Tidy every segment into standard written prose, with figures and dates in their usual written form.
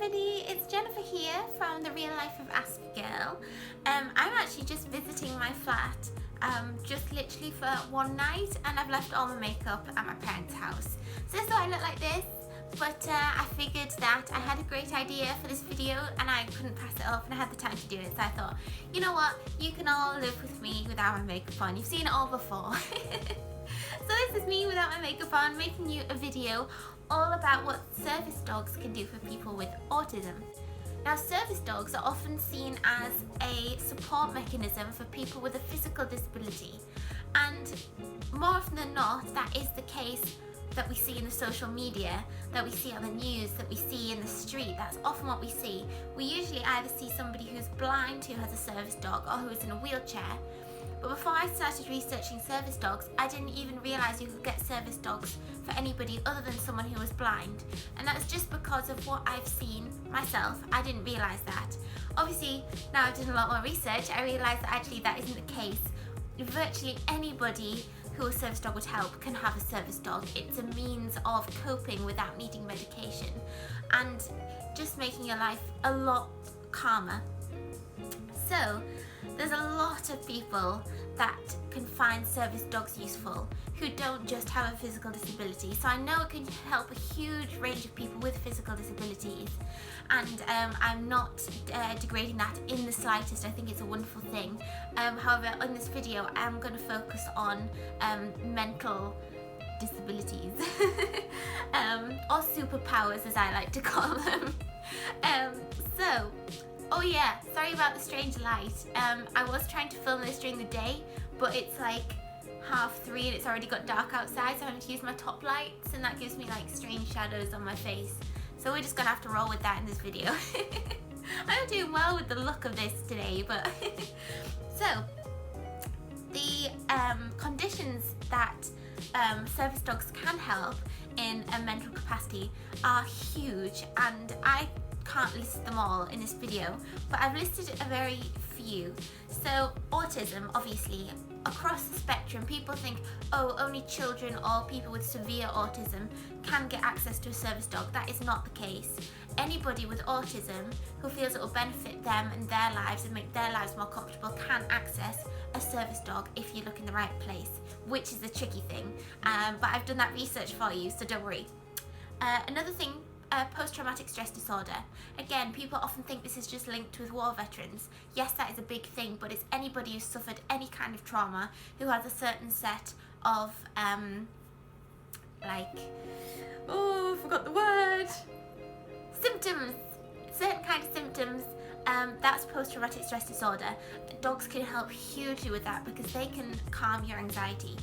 everybody, it's Jennifer here from the Real Life of Aspie Girl. I'm actually just visiting my flat, just literally for one night, and I've left all my makeup at my parents' house. So this is why I look like this, but I figured that I had a great idea for this video and I couldn't pass it off and I had the time to do it, so I thought, you know what, you can all live with me without my makeup on. You've seen it all before. So this is me without my makeup on, making you a video all about what service dogs can do for people with autism. Now, service dogs are often seen as a support mechanism for people with a physical disability, and more often than not that is the case that we see in the social media, that we see on the news, that we see in the street. That's often what we see. We usually either see somebody who's blind who has a service dog or who is in a wheelchair. But before I started researching service dogs, I didn't even realise you could get service dogs for anybody other than someone who was blind. And that's just because of what I've seen myself. I didn't realise that. Obviously, now I've done a lot more research, I realise that actually that isn't the case. Virtually anybody who a service dog would help can have a service dog. It's a means of coping without needing medication and just making your life a lot calmer. So, there's a lot of people that can find service dogs useful who don't just have a physical disability. So I know it can help a huge range of people with physical disabilities, and I'm not degrading that in the slightest. I think it's a wonderful thing. However, in this video I'm going to focus on mental disabilities or superpowers, as I like to call them. Oh yeah, sorry about the strange light. I was trying to film this during the day, but it's like 3:30 and it's already got dark outside, so I'm having to use my top lights, and that gives me like strange shadows on my face. So we're just gonna have to roll with that in this video. I'm doing well with the look of this today, but so the conditions that service dogs can help in a mental capacity are huge, and I can't list them all in this video, but I've listed a very few. So autism, obviously, across the spectrum, people think, oh, only children or people with severe autism can get access to a service dog. That is not the case. Anybody with autism who feels it will benefit them and their lives and make their lives more comfortable can access a service dog if you look in the right place, which is the tricky thing. But I've done that research for you, so don't worry. Another thing, post-traumatic stress disorder. Again, people often think this is just linked with war veterans. Yes, that is a big thing, but it's anybody who's suffered any kind of trauma who has a certain set of I forgot the word, symptoms, certain kind of symptoms. That's post-traumatic stress disorder. Dogs can help hugely with that because they can calm your anxiety.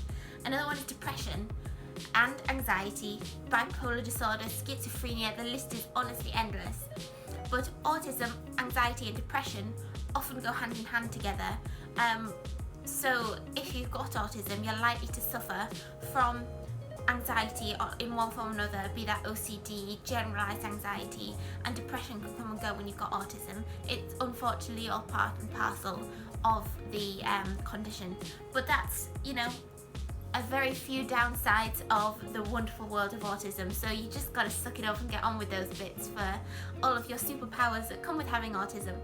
Another one is depression and anxiety, bipolar disorder, schizophrenia. The list is honestly endless. But autism, anxiety and depression often go hand in hand together. So if you've got autism, you're likely to suffer from anxiety in one form or another, be that OCD, generalised anxiety, and depression can come and go when you've got autism. It's unfortunately all part and parcel of the condition. But that's, a very few downsides of the wonderful world of autism, so you just gotta suck it up and get on with those bits for all of your superpowers that come with having autism.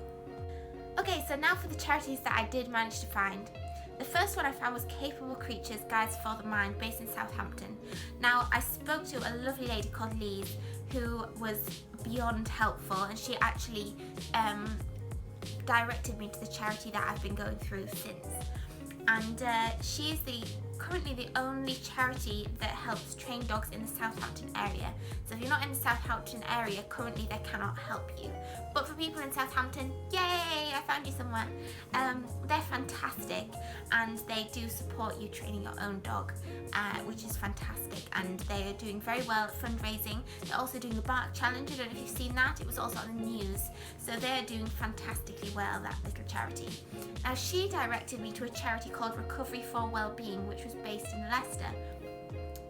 Okay, so now for the charities that I did manage to find. The first one I found was Capable Creatures Guides for the Mind, based in Southampton. Now, I spoke to a lovely lady called Lise who was beyond helpful, and she actually directed me to the charity that I've been going through since. And she is currently the only charity that helps train dogs in the Southampton area. So if you're not in the Southampton area, currently they cannot help you. But for people in Southampton, yay, I found you somewhere. They're fantastic, and they do support you training your own dog, which is fantastic. And they are doing very well at fundraising. They're also doing the Bark Challenge. I don't know if you've seen that. It was also on the news. So they're doing fantastically well, that little charity. Now, she directed me to a charity called Recovery for Wellbeing, which was based in Leicester.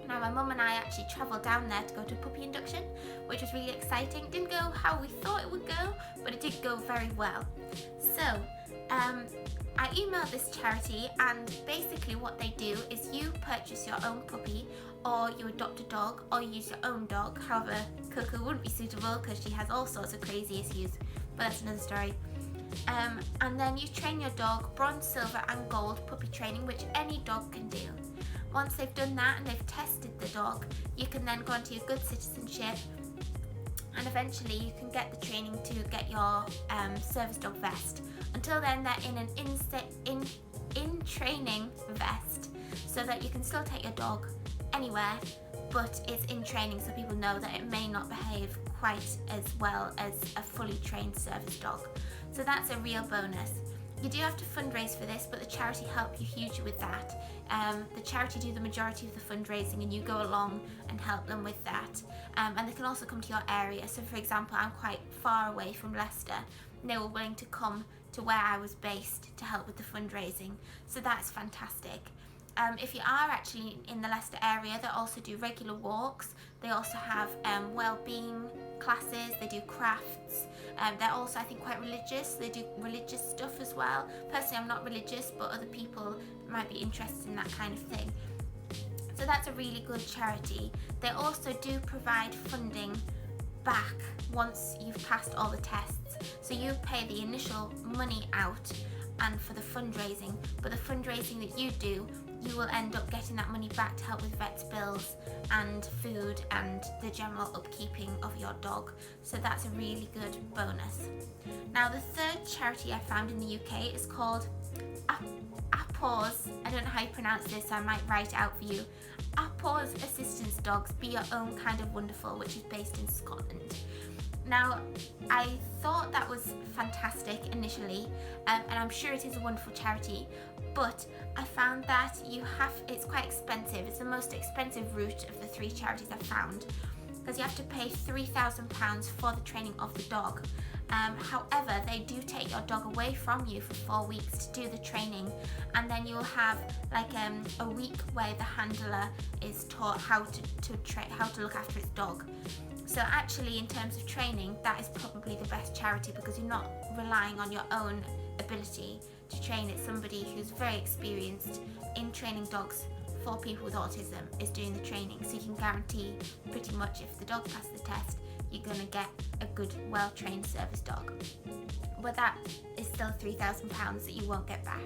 Now, my mum and I actually travelled down there to go to a puppy induction, which was really exciting. It didn't go how we thought it would go, but it did go very well. So, I emailed this charity, and basically what they do is you purchase your own puppy or or you adopt a dog, or you use your own dog. However, Coco wouldn't be suitable because she has all sorts of crazy issues, but that's another story. And then you train your dog bronze, silver and gold puppy training, which any dog can do. Once they've done that and they've tested the dog, you can then go on to your good citizenship, and eventually you can get the training to get your service dog vest. Until then, they're in an in-training vest, so that you can still take your dog anywhere, but it's in training so people know that it may not behave quite as well as a fully trained service dog. So that's a real bonus. You do have to fundraise for this, but the charity help you hugely with that. The charity do the majority of the fundraising and you go along and help them with that. And they can also come to your area. So for example, I'm quite far away from Leicester. They were willing to come to where I was based to help with the fundraising. So that's fantastic. If you are actually in the Leicester area, they also do regular walks. They also have wellbeing classes, they do crafts. They're also, I think, quite religious. They do religious stuff as well. Personally, I'm not religious, but other people might be interested in that kind of thing. So that's a really good charity. They also do provide funding back once you've passed all the tests. So you pay the initial money out and for the fundraising, but the fundraising that you do, you will end up getting that money back to help with vet's bills and food and the general upkeeping of your dog. So that's a really good bonus. Now the third charity I found in the UK is called Paws. I don't know how you pronounce this, so I might write it out for you. Paws Assistance Dogs Be Your Own Kind of Wonderful, which is based in Scotland. Now, I thought that was fantastic initially, and I'm sure it is a wonderful charity, but I found that it's quite expensive. It's the most expensive route of the three charities I've found, because you have to pay £3,000 for the training of the dog. However, they do take your dog away from you for 4 weeks to do the training, and then you'll have like a week where the handler is taught how to look after its dog. So actually, in terms of training, that is probably the best charity, because you're not relying on your own ability to train. It's somebody who's very experienced in training dogs for people with autism is doing the training, so you can guarantee pretty much if the dog passes the test, you're going to get a good, well-trained service dog. But that is still £3,000 that you won't get back.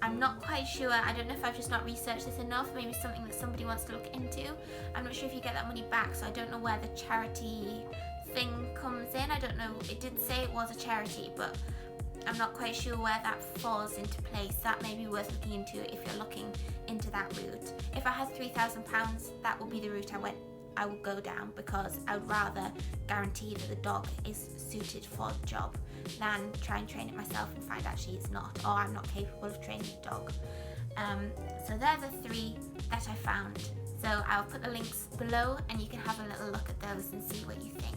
I'm not quite sure. I don't know if I've just not researched this enough. Maybe something that somebody wants to look into. I'm not sure if you get that money back, so I don't know where the charity thing comes in. I don't know. It did say it was a charity, but I'm not quite sure where that falls into place. That may be worth looking into if you're looking into that route. If I had £3,000, that would be the route I would go down, because I would rather guarantee that the dog is suited for the job than try and train it myself and find actually it's not, or I'm not capable of training the dog. So they're the three that I found. So I'll put the links below and you can have a little look at those and see what you think.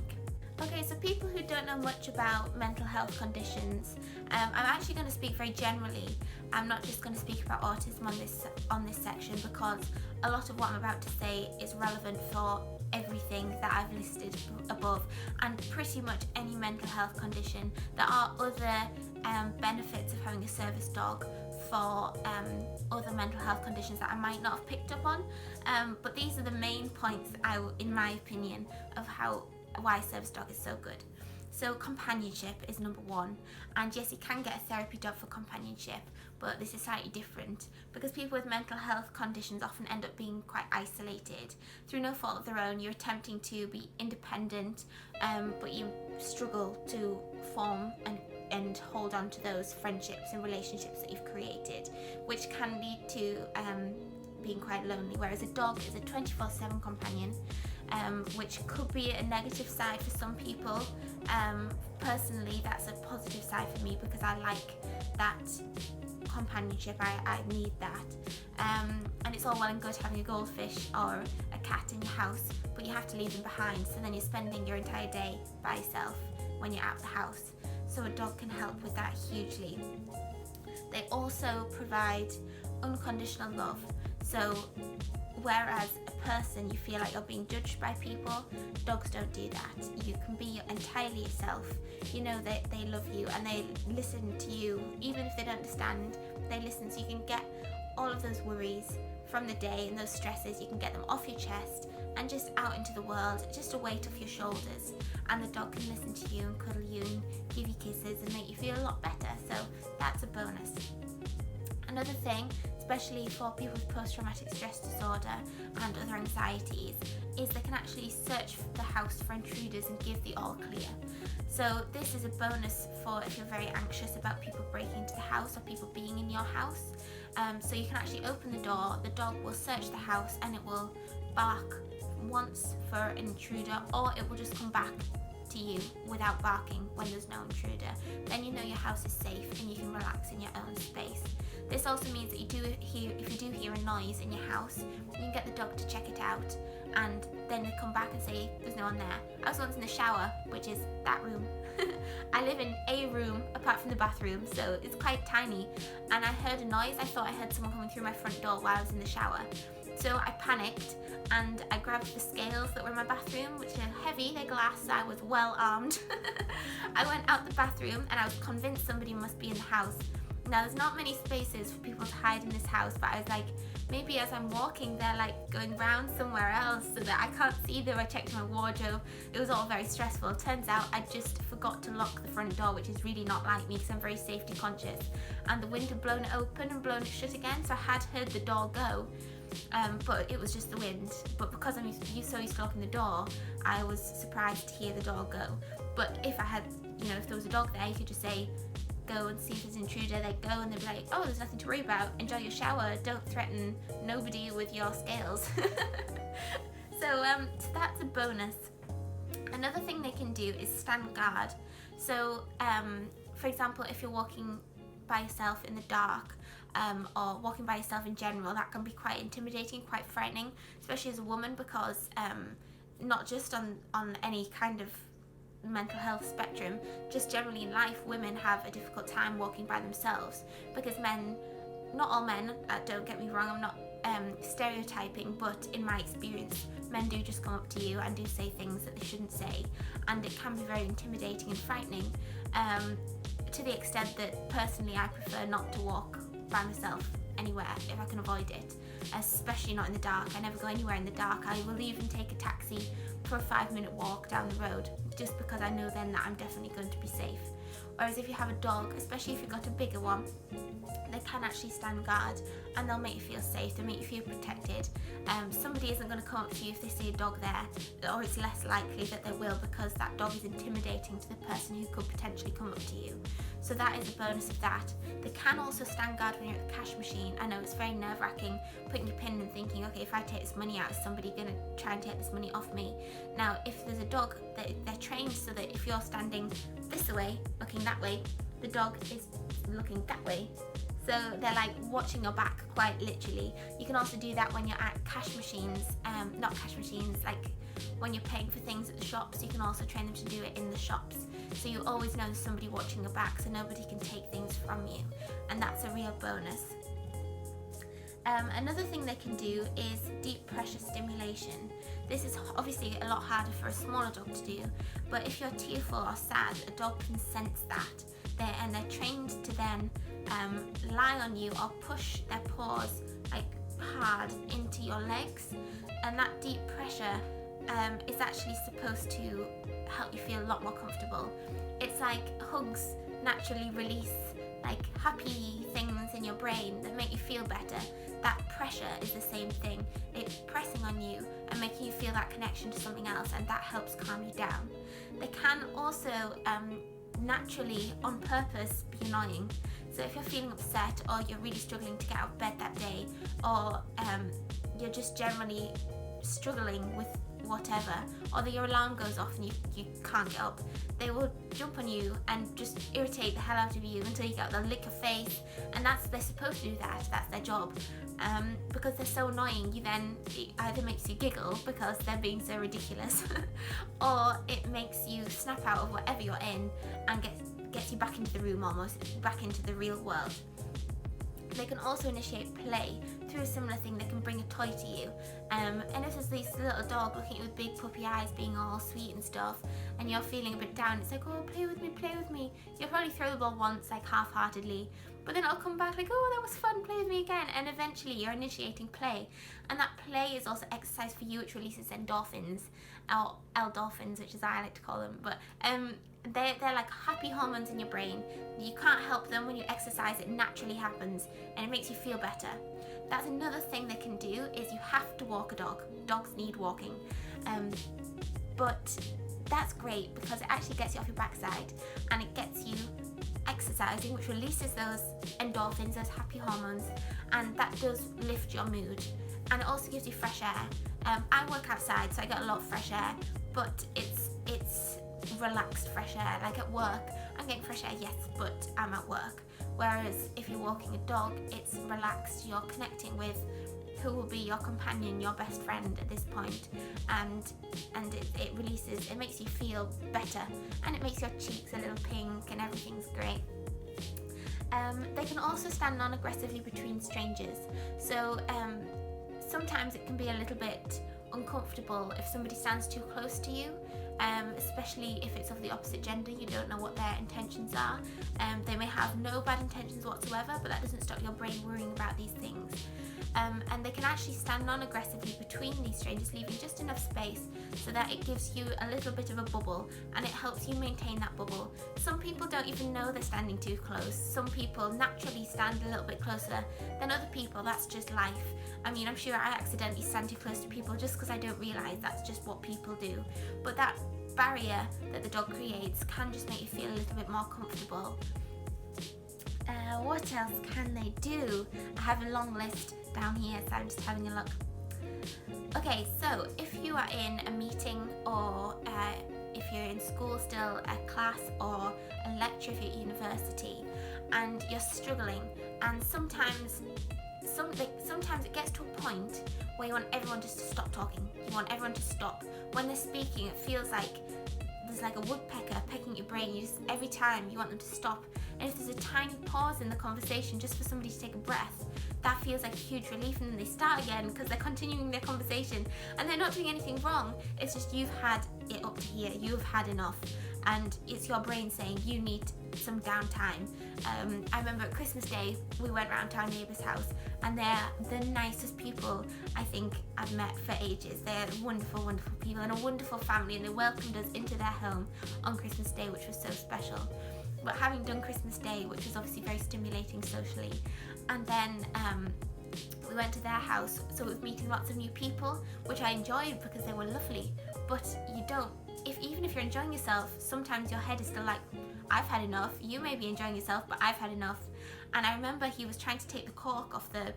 Okay, so people who don't know much about mental health conditions, I'm actually going to speak very generally. I'm not just going to speak about autism on this section, because a lot of what I'm about to say is relevant for everything that I've listed above, and pretty much any mental health condition. There are other benefits of having a service dog for other mental health conditions that I might not have picked up on, but these are the main points, in my opinion, of why service dog is so good. So companionship is number one, and yes, you can get a therapy dog for companionship, but this is slightly different because people with mental health conditions often end up being quite isolated through no fault of their own. You're attempting to be independent, but you struggle to form and hold on to those friendships and relationships that you've created, which can lead to being quite lonely, whereas a dog is a 24/7 companion, which could be a negative side for some people. Personally, that's a positive side for me because I like that companionship. I need that. And it's all well and good having a goldfish or a cat in your house, but you have to leave them behind, so then you're spending your entire day by yourself when you're out of the house. So a dog can help with that hugely. They also provide unconditional love. So whereas a person, you feel like you're being judged by people, dogs don't do that. You can be entirely yourself. You know that they love you and they listen to you. Even if they don't understand, they listen, so you can get all of those worries from the day and those stresses, you can get them off your chest and just out into the world, just a weight off your shoulders, and the dog can listen to you and cuddle you and give you kisses and make you feel a lot better. So that's a bonus. Another thing, especially for people with post-traumatic stress disorder and other anxieties, is they can actually search the house for intruders and give the all clear. So this is a bonus for if you're very anxious about people breaking into the house or people being in your house. So you can actually open the door, the dog will search the house and it will bark once for an intruder, or it will just come back to you without barking when there's no intruder. Then you know your house is safe and you can relax in your own space. This also means that if you do hear a noise in your house, you can get the dog to check it out, and then they come back and say there's no one there. I was once in the shower, which is that room. I live in a room apart from the bathroom, so it's quite tiny, and I heard a noise. I thought I heard someone coming through my front door while I was in the shower. So I panicked and I grabbed the scales that were in my bathroom, which are heavy, they're glass, so I was well armed. I went out the bathroom and I was convinced somebody must be in the house. Now there's not many spaces for people to hide in this house, but I was like, maybe as I'm walking they're like going round somewhere else so that I can't see them. I checked my wardrobe. It was all very stressful. It turns out I just forgot to lock the front door, which is really not like me because I'm very safety conscious. And the wind had blown it open and blown it shut again, so I had heard the door go. But it was just the wind. But because I'm so used to locking the door, I was surprised to hear the door go. But if I had, if there was a dog there, you could just say, go and see if there's an intruder. They'd go and they'd be like, oh, there's nothing to worry about, enjoy your shower, don't threaten nobody with your scales. So that's a bonus. Another thing they can do is stand guard. So for example, if you're walking by yourself in the dark, or walking by yourself in general, that can be quite intimidating, quite frightening, especially as a woman, because not just on any kind of mental health spectrum, just generally in life, women have a difficult time walking by themselves, because men, not all men, don't get me wrong, I'm not stereotyping, but in my experience, men do just come up to you and do say things that they shouldn't say, and it can be very intimidating and frightening, to the extent that personally I prefer not to walk by myself anywhere if I can avoid it, especially not in the dark. I never go anywhere in the dark. I will even take a taxi for a 5-minute walk down the road, just because I know then that I'm definitely going to be safe. Whereas if you have a dog, especially if you've got a bigger one, they can actually stand guard and they'll make you feel safe, they'll make you feel protected. Somebody isn't going to come up to you if they see a dog there, or it's less likely that they will, because that dog is intimidating to the person who could potentially come up to you. So that is a bonus of that. They can also stand guard when you're at the cash machine. I know it's very nerve-wracking putting your pin and thinking, okay, if I take this money out, is somebody going to try and take this money off me? Now, if there's a dog, they're trained so that if you're standing this way, looking that way, the dog is looking that way. So they're like watching your back, quite literally. You can also do that when you're at cash machines, not cash machines, like when you're paying for things at the shops. You can also train them to do it in the shops. So you always know there's somebody watching your back, so nobody can take things from you. And that's a real bonus. Another thing they can do is deep pressure stimulation. This is obviously a lot harder for a smaller dog to do, but if you're tearful or sad, a dog can sense that. They're trained to then lie on you or push their paws like hard into your legs, and that deep pressure is actually supposed to help you feel a lot more comfortable. It's like hugs naturally release like happy things in your brain that make you feel better. That pressure is the same thing. It's pressing on you and making you feel that connection to something else, and that helps calm you down. They can also naturally, on purpose, be annoying. So if you're feeling upset, or you're really struggling to get out of bed that day, or you're just generally struggling with whatever, or that your alarm goes off and you can't get up, they will jump on you and just irritate the hell out of you until you get up. They'll lick your face, and they're supposed to do that. That's their job. Because they're so annoying, it either makes you giggle because they're being so ridiculous, or it makes you snap out of whatever you're in and gets you back into the room, almost back into the real world. They can also initiate play through a similar thing. They can bring a toy to you, and if there's this little dog looking at you with big puppy eyes, being all sweet and stuff, and you're feeling a bit down, it's like, oh, play with me. You'll probably throw the ball once, like half-heartedly, but then it'll come back like, oh, that was fun, play with me again. And eventually you're initiating play, and that play is also exercise for you, which releases endorphins, or endorphins, which is I like to call them, but they're like happy hormones in your brain. You can't help them. When you exercise, it naturally happens, and it makes you feel better. That's another thing they can do, is you have to walk a dog. Dogs need walking, but that's great because it actually gets you off your backside, and it gets you exercising, which releases those endorphins, those happy hormones, and that does lift your mood. And it also gives you fresh air. I work outside, so I get a lot of fresh air, but it's relaxed fresh air. Like at work, I'm getting fresh air, yes, but I'm at work. Whereas if you're walking a dog, it's relaxed. You're connecting with who will be your companion, your best friend at this point, and it releases, it makes you feel better, and it makes your cheeks a little pink, and everything's great. They can also stand non-aggressively between strangers. So sometimes it can be a little bit uncomfortable if somebody stands too close to you, especially if it's of the opposite gender. You don't know what their intentions are. They may have no bad intentions whatsoever, but that doesn't stop your brain worrying about these things. And they can actually stand non-aggressively between these strangers, leaving just enough space so that it gives you a little bit of a bubble, and it helps you maintain that bubble. Some people don't even know they're standing too close. Some people naturally stand a little bit closer than other people. That's just life. I mean, I'm sure I accidentally stand too close to people just because I don't realise that's just what people do. But that barrier that the dog creates can just make you feel a little bit more comfortable. What else can they do? I have a long list down here, so I'm just having a look. Okay, so if you are in a meeting, or if you're in school still, a class or a lecture if you're at university, and you're struggling, and sometimes it gets to a point where you want everyone just to stop talking. You want everyone to stop. When they're speaking, it feels like there's like a woodpecker pecking at your brain. Every time you want them to stop. And if there's a tiny pause in the conversation just for somebody to take a breath, that feels like a huge relief, and then they start again because they're continuing their conversation and they're not doing anything wrong. It's just you've had it up to here, you've had enough, and it's your brain saying you need some downtime. I remember at Christmas Day we went round to our neighbour's house, and they're the nicest people I think I've met for ages. They're wonderful, wonderful people and a wonderful family, and they welcomed us into their home on Christmas Day, which was so special. But having done Christmas Day, which was obviously very stimulating socially, and then we went to their house, so it was meeting lots of new people, which I enjoyed because they were lovely. But you don't, even if you're enjoying yourself, sometimes your head is still like, I've had enough. You may be enjoying yourself, but I've had enough. And I remember he was trying to take the cork off the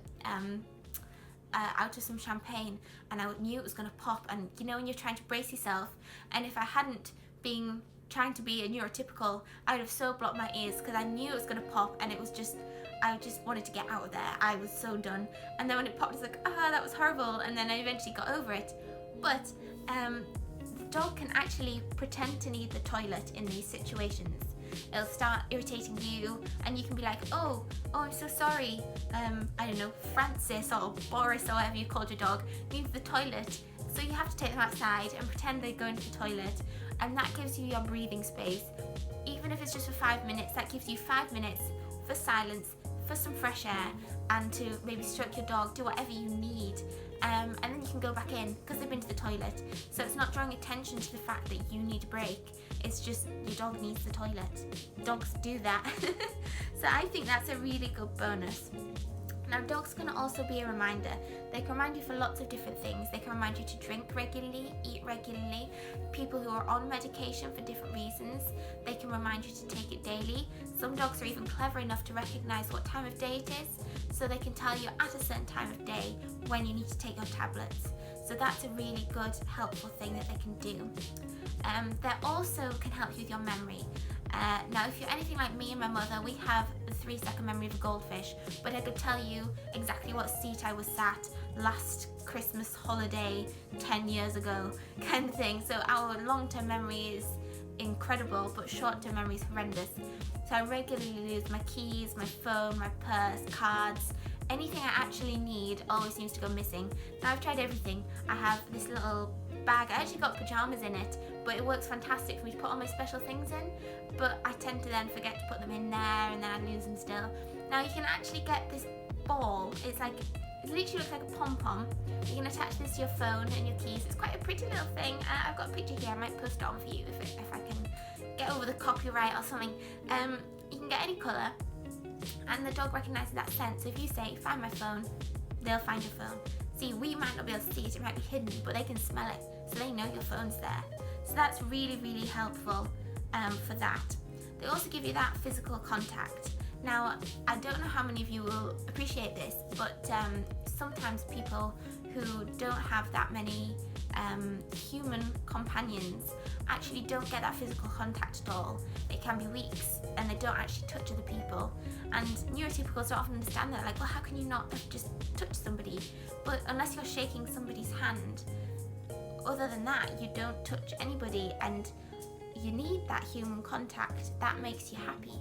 out of some champagne, and I knew it was going to pop. And you know when you're trying to brace yourself, and if I hadn't been trying to be a neurotypical, I would have so blocked my ears because I knew it was going to pop, and it was just, I just wanted to get out of there. I was so done. And then when it popped, I was like, that was horrible. And then I eventually got over it. But the dog can actually pretend to need the toilet in these situations. It'll start irritating you, and you can be like, oh, I'm so sorry. I don't know, Francis or Boris or whatever you called your dog needs the toilet. So you have to take them outside and pretend they go into the toilet, and that gives you your breathing space. Even if it's just for 5 minutes, that gives you 5 minutes for silence, for some fresh air, and to maybe stroke your dog, do whatever you need. And then you can go back in because they've been to the toilet. So it's not drawing attention to the fact that you need a break. It's just your dog needs the toilet. Dogs do that. So I think that's a really good bonus. Now, dogs can also be a reminder. They can remind you for lots of different things. They can remind you to drink regularly, eat regularly. People who are on medication for different reasons, they can remind you to take it daily. Some dogs are even clever enough to recognize what time of day it is, so they can tell you at a certain time of day when you need to take your tablets. So that's a really good, helpful thing that they can do. They also can help you with your memory. Now, if you're anything like me and my mother, we have a 3-second memory of a goldfish, but I could tell you exactly what seat I was sat last Christmas holiday 10 years ago, kind of thing. So our long-term memory is incredible, but short-term memory is horrendous. So I regularly lose my keys, my phone, my purse, cards, anything I actually need always seems to go missing. Now I've tried everything. I have this little bag, I actually got pajamas in it, but it works fantastic for me to put all my special things in, but I tend to then forget to put them in there and then I lose them still. Now you can actually get this ball, it literally looks like a pom-pom. You can attach this to your phone and your keys. It's quite a pretty little thing. I've got a picture here, I might post it on for you if I can get over the copyright or something. You can get any colour and the dog recognises that scent, so if you say find my phone, they'll find your phone. See, we might not be able to see it, it might be hidden, but they can smell it, so they know your phone's there. So that's really, really helpful for that. They also give you that physical contact. Now, I don't know how many of you will appreciate this, but sometimes people who don't have that many human companions actually don't get that physical contact at all. It can be weeks and they don't actually touch other people. And neurotypicals don't often understand that, like, well, how can you not just touch somebody? But unless you're shaking somebody's hand, other than that, you don't touch anybody, and you need that human contact. That makes you happy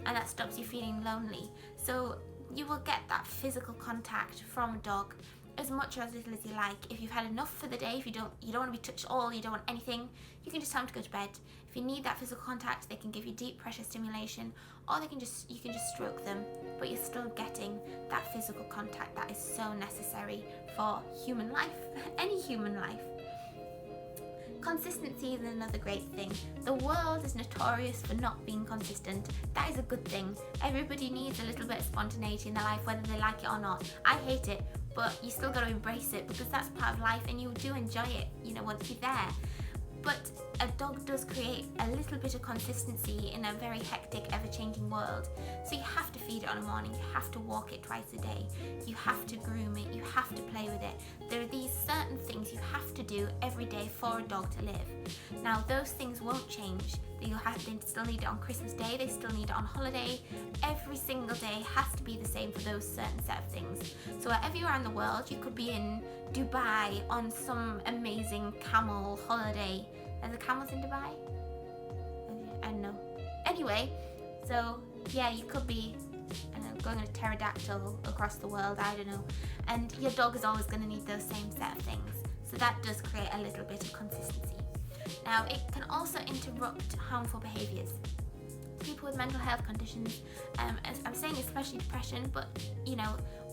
and that stops you feeling lonely. So you will get that physical contact from a dog as much or as little as you like. If you've had enough for the day, if you don't want to be touched at all, you don't want anything, you can just tell them to go to bed. If you need that physical contact, they can give you deep pressure stimulation, or you can just stroke them, but you're still getting that physical contact that is so necessary for human life, any human life. Consistency is another great thing. The world is notorious for not being consistent. That is a good thing. Everybody needs a little bit of spontaneity in their life, whether they like it or not. I hate it, but you still got to embrace it because that's part of life and you do enjoy it, once you're there. But a dog does create a little bit of consistency in a very hectic, ever-changing world. So you have to feed it on a morning, you have to walk it twice a day, you have to groom it, you have to play with it. There are these certain things you have to do every day for a dog to live. Now those things won't change. They still need it on Christmas Day, they still need it on holiday. Every single day has to be the same for those certain set of things. So wherever you are in the world, you could be in Dubai on some amazing camel holiday. Are the camels in Dubai? I don't know. Anyway, so yeah, you could be going on a pterodactyl across the world, I don't know. And your dog is always going to need those same set of things. So that does create a little bit of consistency. Now, it can also interrupt harmful behaviours. People with mental health conditions, as I'm saying especially depression, but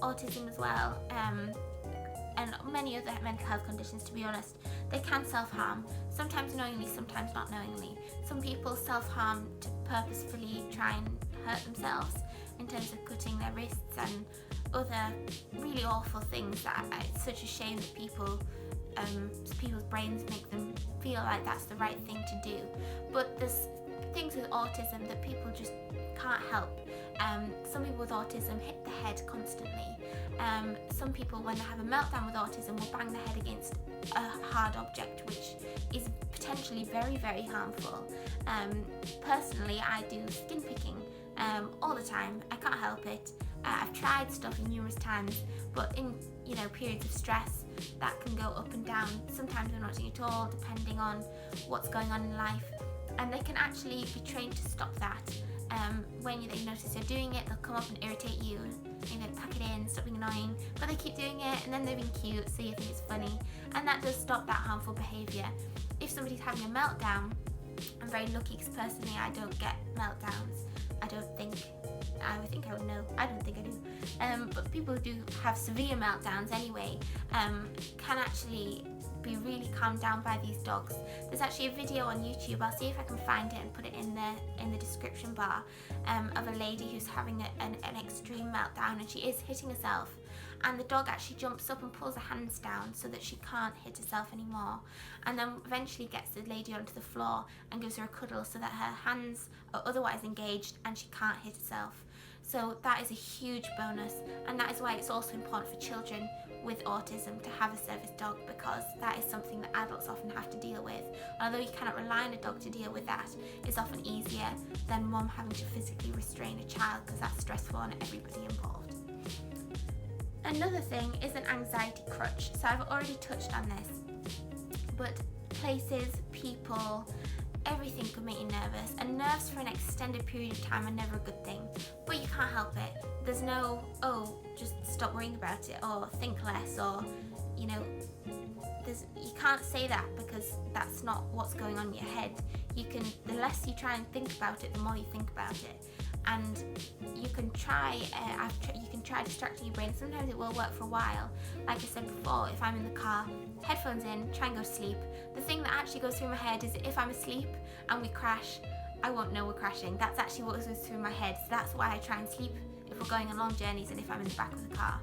autism as well, and many other mental health conditions, to be honest, they can self-harm, sometimes knowingly, sometimes not knowingly. Some people self-harm to purposefully try and hurt themselves in terms of cutting their wrists and other really awful things that it's such a shame that people's brains make them feel like that's the right thing to do. But there's things with autism that people just can't help. Some people with autism hit the head constantly. Some people, when they have a meltdown with autism, will bang their head against a hard object, which is potentially very, very harmful. Personally, I do skin picking all the time. I can't help it. I've tried stuff numerous times, but in periods of stress, that can go up and down. Sometimes I'm not doing it at all, depending on what's going on in life. And they can actually be trained to stop that. When they notice you're doing it, they'll come up and irritate you, pack it in, stop being annoying, but they keep doing it and then they're being cute, so you think it's funny, and that does stop that harmful behaviour. If somebody's having a meltdown, I'm very lucky because personally I don't get meltdowns. I would think I would know. I don't think I do. But people who do have severe meltdowns anyway can actually be really calmed down by these dogs. There's actually a video on YouTube, I'll see if I can find it and put it in the description bar, of a lady who's having an extreme meltdown and she is hitting herself, and the dog actually jumps up and pulls her hands down so that she can't hit herself anymore, and then eventually gets the lady onto the floor and gives her a cuddle so that her hands are otherwise engaged and she can't hit herself. So that is a huge bonus, and that is why it's also important for children with autism to have a service dog, because that is something that adults often have to deal with. Although you cannot rely on a dog to deal with that, it's often easier than mum having to physically restrain a child, because that's stressful on everybody involved. Another thing is an anxiety crutch. So I've already touched on this, but places, people, everything could make you nervous, and nerves for an extended period of time are never a good thing, but you can't help it. There's no, oh, just stop worrying about it, or think less, or, you know, you can't say that, because that's not what's going on in your head. The less you try and think about it, the more you think about it. And you can try distracting your brain. Sometimes it will work for a while. Like I said before, if I'm in the car, headphones in, try and go to sleep. The thing that actually goes through my head is if I'm asleep and we crash, I won't know we're crashing. That's actually what goes through my head. So that's why I try and sleep if we're going on long journeys and if I'm in the back of the car.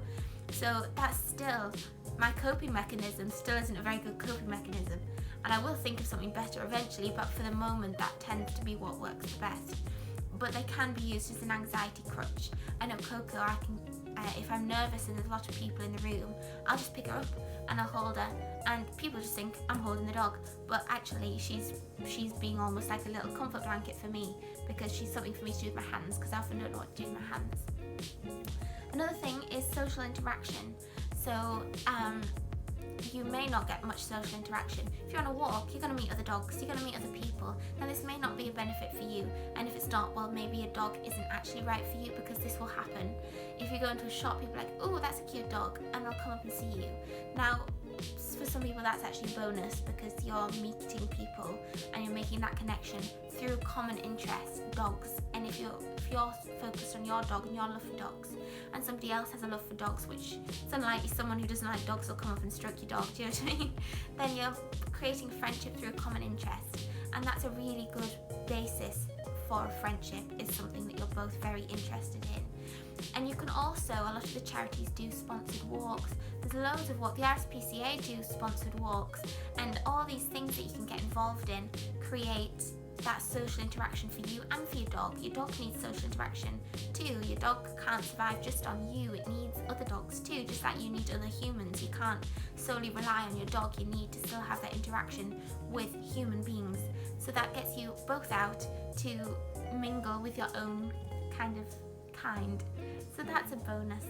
So that's still, my coping mechanism still isn't a very good coping mechanism. And I will think of something better eventually, but for the moment that tends to be what works the best. But they can be used as an anxiety crutch. I know Coco, if I'm nervous and there's a lot of people in the room, I'll just pick her up and I'll hold her, and people just think I'm holding the dog, but actually she's being almost like a little comfort blanket for me, because she's something for me to do with my hands, because I often don't know what to do with my hands. Another thing is social interaction. So you may not get much social interaction. If you're on a walk, you're going to meet other dogs, you're going to meet other people, and this may not be a benefit for you. And if it's not, well, maybe a dog isn't actually right for you, because this will happen. If you go into a shop, people are like, oh, that's a cute dog, and they'll come up and see you. Now, for some people that's actually a bonus, because you're meeting people and you're making that connection through common interests, dogs. And if you're focused on your dog and your love for dogs, and somebody else has a love for dogs, which it's unlikely someone who doesn't like dogs will come up and stroke your dog, do you know what I mean? Then you're creating friendship through a common interest, and that's a really good basis for a friendship, is something that you're both very interested in. And you can also, a lot of the charities do sponsored walks. There's loads of walks. The RSPCA do sponsored walks, and all these things that you can get involved in create that social interaction for you and for your dog. Your dog needs social interaction too. Your dog can't survive just on you. It needs other dogs too, just like you need other humans. You can't solely rely on your dog. You need to still have that interaction with human beings. So that gets you both out to mingle with your own kind. So that's a bonus.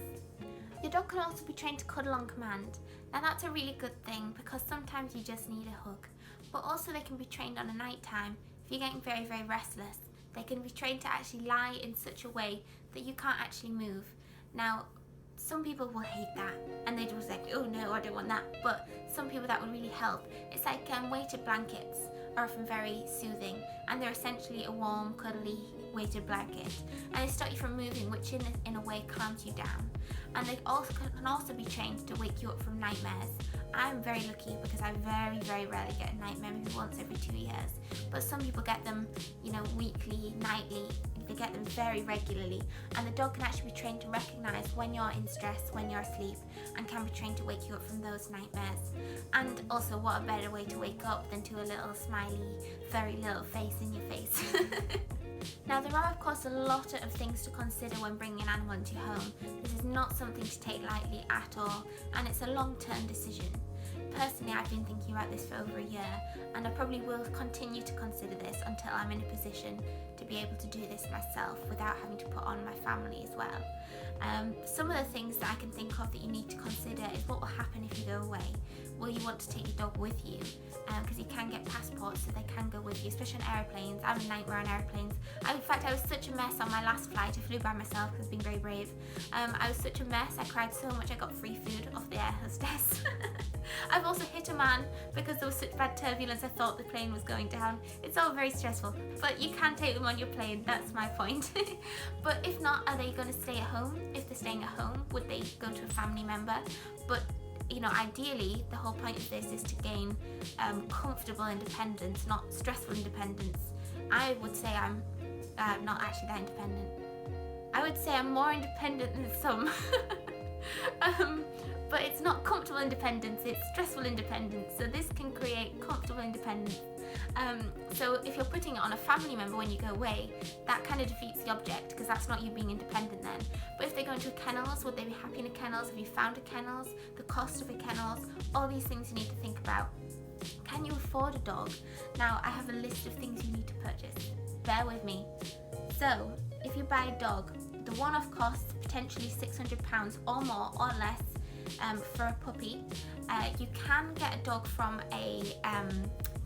Your dog can also be trained to cuddle on command. Now that's a really good thing, because sometimes you just need a hug. But also they can be trained on a night time. If you're getting very, very restless, they can be trained to actually lie in such a way that you can't actually move. Now, some people will hate that, and they just like, oh no, I don't want that. But some people that would really help. It's like weighted blankets are often very soothing, and they're essentially a warm, cuddly weighted blanket, and they stop you from moving, which in a way calms you down. And they also can also be trained to wake you up from nightmares. I'm very lucky, because I very, very rarely get a nightmare, maybe once every 2 years. But some people get them, weekly, nightly. They get them very regularly, and the dog can actually be trained to recognize when you're in stress, when you're asleep, and can be trained to wake you up from those nightmares. And also, what a better way to wake up than to a little smiley, furry little face in your face. Now, there are of course a lot of things to consider when bringing an animal into your home. This is not something to take lightly at all, and it's a long-term decision. Personally, I've been thinking about this for over a year, and I probably will continue to consider this until I'm in a position to be able to do this myself without having to put on my family as well. Some of the things that I can think of that you need to consider is what will happen if you go away. Will you want to take your dog with you? Because you can get passports, so they can go with you, especially on aeroplanes. I'm a nightmare on aeroplanes. In fact, I was such a mess on my last flight. I flew by myself because I was being very brave. I was such a mess. I cried so much. I got free food off the air hostess. I've also hit a man because there was such bad turbulence. I thought the plane was going down. It's all very stressful, but you can take them on your plane. That's my point. But if not, are they going to stay at home? If they're staying at home, would they go to a family member? But ideally, the whole point of this is to gain comfortable independence, not stressful independence. I would say I'm not actually that independent. I would say I'm more independent than some. But it's not comfortable independence, it's stressful independence. So this can create comfortable independence. So if you're putting it on a family member when you go away, that kind of defeats the object, because that's not you being independent then. But if they go into a kennels, would they be happy in a kennels? Have you found a kennels? The cost of a kennels? All these things you need to think about. Can you afford a dog? Now, I have a list of things you need to purchase. Bear with me. So, if you buy a dog, the one-off costs potentially £600 or more or less. for a puppy. You can get a dog from a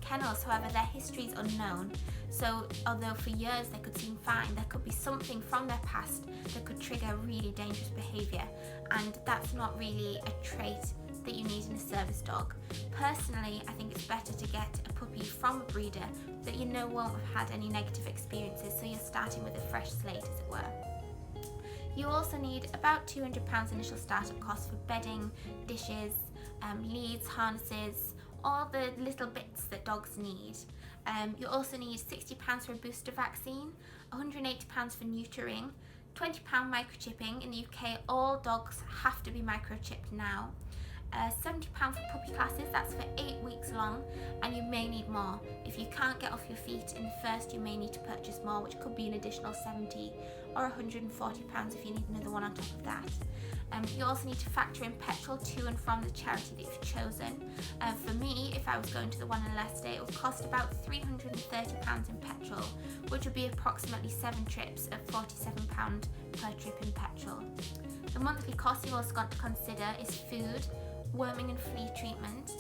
kennels, however their history is unknown. So although for years they could seem fine, there could be something from their past that could trigger really dangerous behaviour, and that's not really a trait that you need in a service dog. Personally, I think it's better to get a puppy from a breeder that you know won't have had any negative experiences, so you're starting with a fresh slate, as it were. You also need about £200 initial startup costs for bedding, dishes, leads, harnesses, all the little bits that dogs need. You also need £60 for a booster vaccine, £180 for neutering, £20 microchipping. In the UK, all dogs have to be microchipped now. £70 for puppy classes, that's for 8 weeks long, and you may need more. If you can't get off your feet in the first, you may need to purchase more, which could be an additional £70 or £140 if you need another one on top of that. You also need to factor in petrol to and from the charity that you've chosen. For me, if I was going to the one in Leicester, it would cost about £330 in petrol, which would be approximately 7 trips at £47 per trip in petrol. The monthly cost you've also got to consider is food, worming and flea treatment,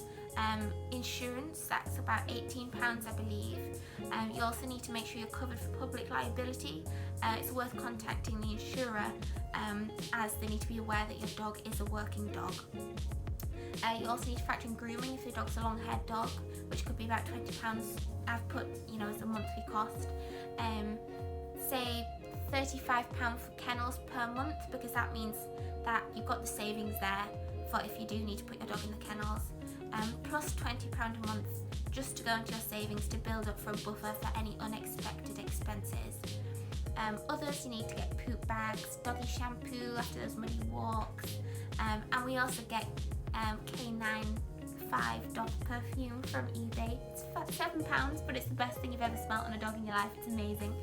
insurance, that's about £18 I believe. You also need to make sure you're covered for public liability. It's worth contacting the insurer as they need to be aware that your dog is a working dog. You also need to factor in grooming if your dog's a long-haired dog, which could be about £20 I've put as a monthly cost. Say £35 for kennels per month, because that means that you've got the savings there for if you do need to put your dog in the kennels, plus £20 a month just to go into your savings to build up for a buffer for any unexpected expenses. Others, you need to get poop bags, doggy shampoo after those muddy walks, and we also get K9 5 dog perfume from eBay. It's £7, but it's the best thing you've ever smelled on a dog in your life. It's amazing.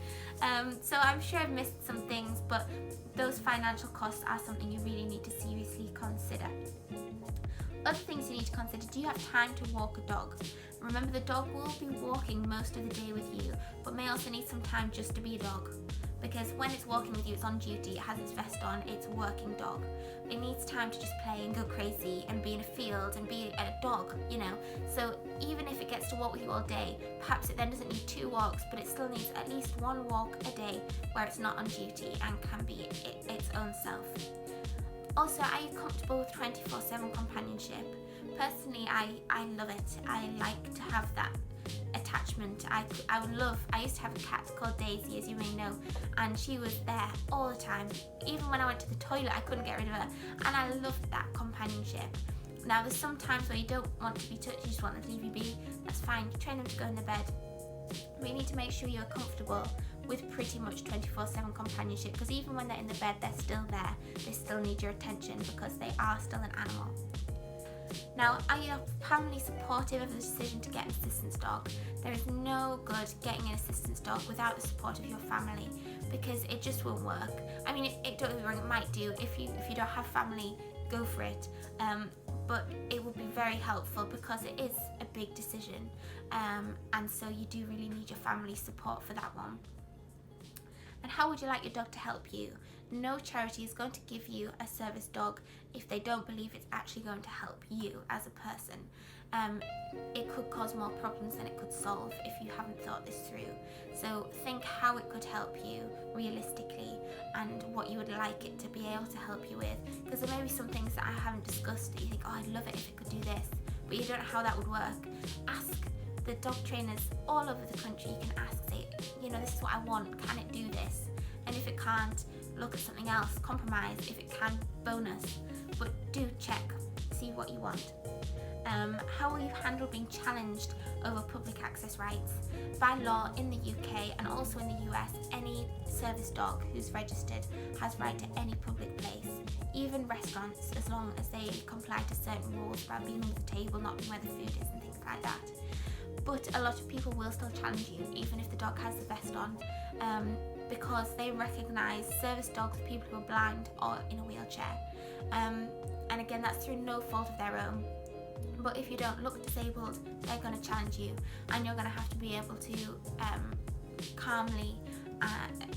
So I'm sure I've missed some things, but those financial costs are something you really need to seriously consider. Other things you need to consider: do you have time to walk a dog? Remember, the dog will be walking most of the day with you, but may also need some time just to be a dog. Because when it's walking with you, it's on duty, it has its vest on, it's a working dog. It needs time to just play and go crazy and be in a field and be a dog, So even if it gets to walk with you all day, perhaps it then doesn't need 2 walks, but it still needs at least 1 walk a day where it's not on duty and can be its own self. Also, are you comfortable with 24/7 companionship? Personally, I love it. I like to have that attachment. I used to have a cat called Daisy, as you may know, and she was there all the time. Even when I went to the toilet, I couldn't get rid of her, and I loved that companionship. Now, there's some times where you don't want to be touched, you just want them to leave you be. That's fine, you train them to go in the bed. But you need to make sure you're comfortable with pretty much 24/7 companionship, because even when they're in the bed, they're still there. They still need your attention because they are still an animal. Now, are your family supportive of the decision to get an assistance dog? There is no good getting an assistance dog without the support of your family, because it just won't work. I mean, it don't get me wrong, it might do. If you don't have family, go for it. But it will be very helpful because it is a big decision, and so you do really need your family support for that one. And how would you like your dog to help you? No charity is going to give you a service dog if they don't believe it's actually going to help you as a person. It could cause more problems than it could solve if you haven't thought this through. So think how it could help you realistically and what you would like it to be able to help you with. Because there may be some things that I haven't discussed that you think, oh, I'd love it if it could do this, but you don't know how that would work. Ask the dog trainers all over the country. You can ask, say, this is what I want, can it do this? And if it can't, look at something else, compromise. If it can, bonus. But do check, see what you want. How will you handle being challenged over public access rights? By law in the UK and also in the US, any service dog who's registered has right to any public place, even restaurants, as long as they comply to certain rules about being at the table, not being where the food is and things like that. But a lot of people will still challenge you, even if the dog has the vest on, because they recognise service dogs, people who are blind or in a wheelchair. And again, that's through no fault of their own. But if you don't look disabled, they're going to challenge you, and you're going to have to be able to calmly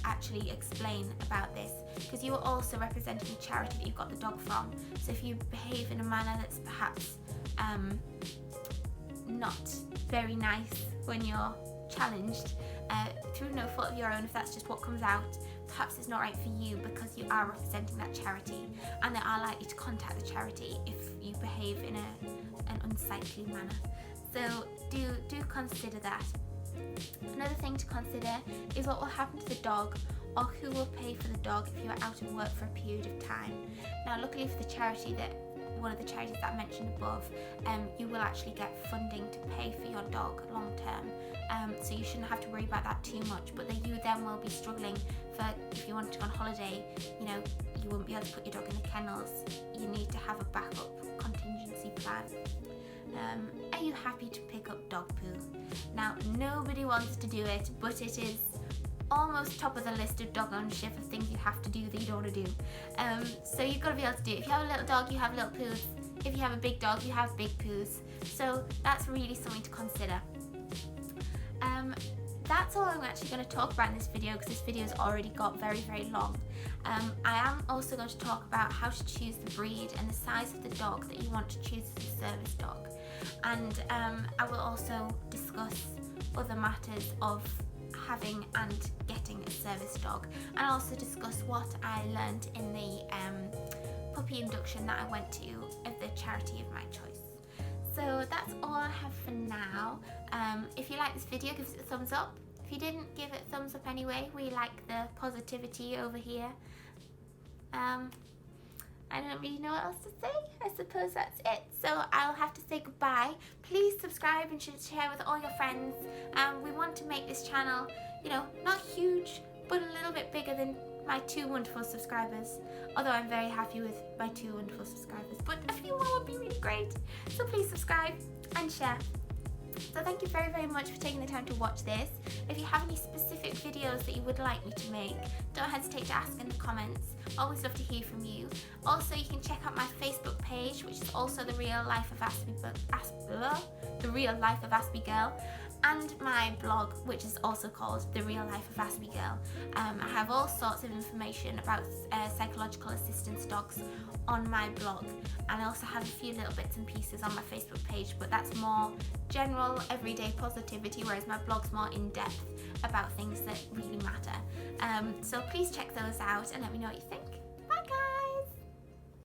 actually explain about this, because you are also representing the charity that you got the dog from. So if you behave in a manner that's perhaps not very nice when you're challenged through no fault of your own, if that's just what comes out, perhaps it's not right for you, because you are representing that charity, and they are likely to contact the charity if you behave in an unsightly manner. So do consider that. Another thing to consider is what will happen to the dog, or who will pay for the dog if you are out of work for a period of time. Now, luckily for the charity, that one of the charities that I mentioned above, you will actually get funding to pay for your dog long term, so you shouldn't have to worry about that too much. But you then will be struggling for, if you wanted to go on holiday, you know, you wouldn't be able to put your dog in the kennels. You need to have a backup contingency plan. Are you happy to pick up dog poo? Now, nobody wants to do it, but it is almost top of the list of dog ownership of things you have to do that you don't want to do. So you've got to be able to do it. If you have a little dog, you have little poos. If you have a big dog, you have big poos. So that's really something to consider. That's all I'm actually going to talk about in this video, because this video has already got very, very long. I am also going to talk about how to choose the breed and the size of the dog that you want to choose as a service dog. And I will also discuss other matters of having and getting a service dog, and also discuss what I learned in the puppy induction that I went to of the charity of my choice. So that's all I have for now. If you like this video, give it a thumbs up. If you didn't, give it a thumbs up anyway. We like the positivity over here. I don't really know what else to say. I suppose that's it. So I'll have to say goodbye. Please subscribe and share with all your friends. We want to make this channel, you know, not huge, but a little bit bigger than my 2 wonderful subscribers. Although I'm very happy with my 2 wonderful subscribers, but a few more would be really great. So please subscribe and share. So thank you very, very much for taking the time to watch this. If you have any specific videos that you would like me to make, don't hesitate to ask in the comments. Always love to hear from you. Also, you can check out my Facebook page, which is also The Real Life of Aspie Girl, and my blog, which is also called The Real Life of Aspie Girl. I have all sorts of information about psychological assistance dogs on my blog, and I also have a few little bits and pieces on my Facebook page, but that's more general everyday positivity, whereas my blog's more in depth about things that really matter. So please check those out and let me know what you think. Bye guys!